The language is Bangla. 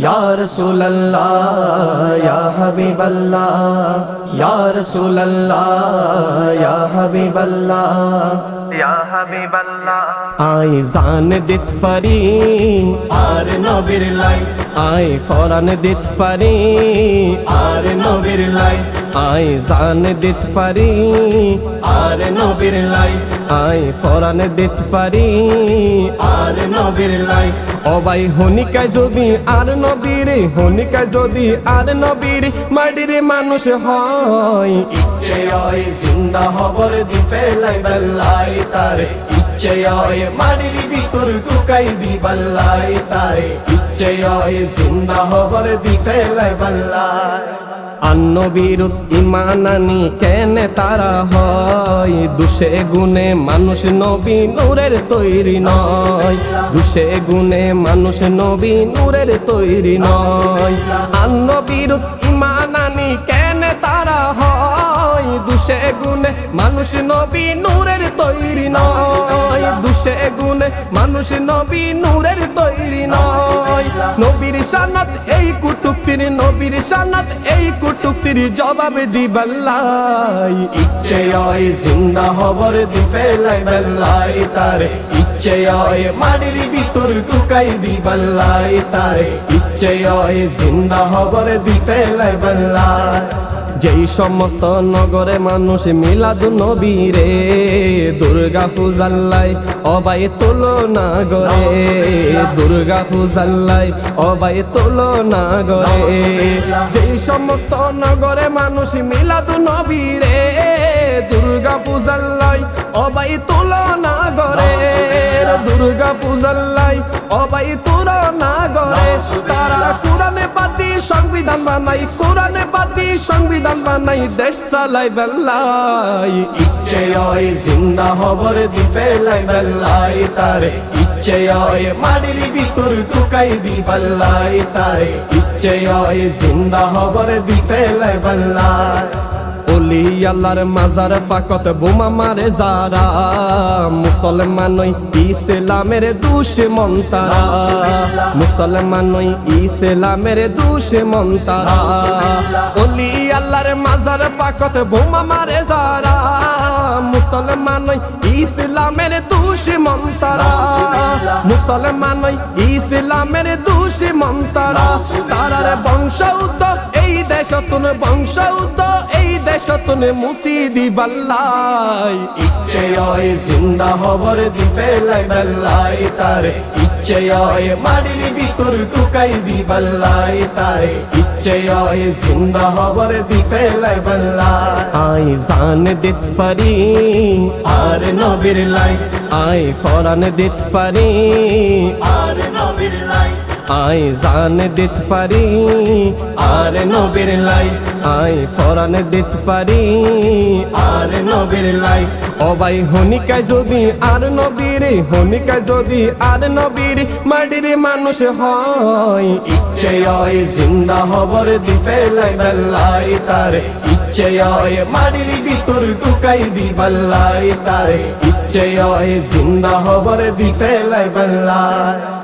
या रसूल अल्लाह या हबीब अल्लाह या रसूल अल्लाह या हबीब अल्लाह या हबीब अल्लाह आई जान दित फरी आर नबीर लाई आई फौरन दित फरी आर नबीर लाई आई जान दित फरी आर नबीर लाई आई फौरन दित फरी आर नबीर लाई ও ভাই হনিকায় যদি আর নবীরে হনিকায় যদি আর নবীরে মাটিরে মানুষ হয় ইচ্ছে হয় জিন্দা হবর দি ফেলাই বল্লাই তারে ইচ্ছে হয় মাটির ভিতর ঢুকাই দি বল্লাই তারে ইচ্ছে হয় জিন্দা হবর দি ফেলাই বল্লাই আন্নবীরুত ইমান আনি কেনে তারা হয় দুষে গুণে মানুষ নবী নূরের তৈরি নয় দুষে গুণে মানুষ নবী নূরের তৈরি নয় আন্নবীরুত ইমান আনি কেনে তারা হয় দুষে গুণে মানুষ নবী নূরের তৈরি নয় দুষে গুণে মানুষ নবী নূরের তৈরি নয় নবীর শানাত এই কুটুক্তির নবীর শানাত এই কুটুক্তির জবাব দি বল্লাই ইচ্ছে হয় জিন্দা হবর দি ফেলাই বল্লাই তারে ইচ্ছে হয় মাটির ভিতর ঢুকাই দি বল্লাই তারে ইচ্ছে হয় জিন্দা হবর দি ফেলাই বল্লাই যেই সমস্ত নগরে মানুষ মিলাদ নবীরে দুর্গা পূজাল্লাই অবাই তুলনা গরে দুর্গা পূজাল্লাই অবাই তুলনা গরে যেই সমস্ত নগরে মানুষ মিলাদ নবীরে দুর্গা পূজাল্লাই অবাই তুলনা গরে দুর্গা পূজাল্লাই অবাই তুলনা গরে তারা কোরআনে বাদি সংবিধান বানাই কোরআনে বাদি সংবিধান বানাই দেশ চালাই বল্লাই ইচ্ছে হয় জিন্দা হবর দি ফেলাই বল্লাই তারে ইচ্ছে হয় মাটির ভিতর ঢুকাই দি বল্লাই তারে ইচ্ছে হয় জিন্দা হবর দি ফেলাই বল্লাই ওলি আল্লাহর মাজার পাকত বোমা মারে যারা মুসলমান নই ইসলামের দুশমন তারা মুসলমান নই ইসলামের দুশমন তারা ওলি আল্লাহর মাজার পাকত বোমা মারে যারা মুসলমান নই ইসলামের দুশমন তারা মুসলমান নই ইসলামের দুশমন তারা তারার বংশউদ্ধ এই দেশতুন বংশউদ্ধ এই দেশতুন মুসিদি বল্লাই ইচ্ছে হয় জিন্দা হবর দি ফেলাই বল্লাই তারে ইচ্ছে হয় মাটির ভিতর ঢুকাই দি বল্লাই তারে ইচ্ছে হয় জিন্দা হবর দি ফেলাই বল্লাই আই জান দিত ফরি আর নবীর লাই আই ফরান দিত ফরি আর নবীর লাই আই জান দিত ফরি আর নবীর লাই আই ফরান দিত ফরি আর নবীর লাই ও ভাই হনিকায় যদি আর নবীরে হনিকায় যদি আর নবীরে মাটির মানুষ হয় ইচ্ছে হয় জিন্দা হবর দি ফেলাই বল্লাই তারে ইচ্ছে হয় মাটির ভিতর ঢুকাই দি বল্লাই তারে ইচ্ছে হয় জিন্দা হবর দি ফেলাই বল্লাই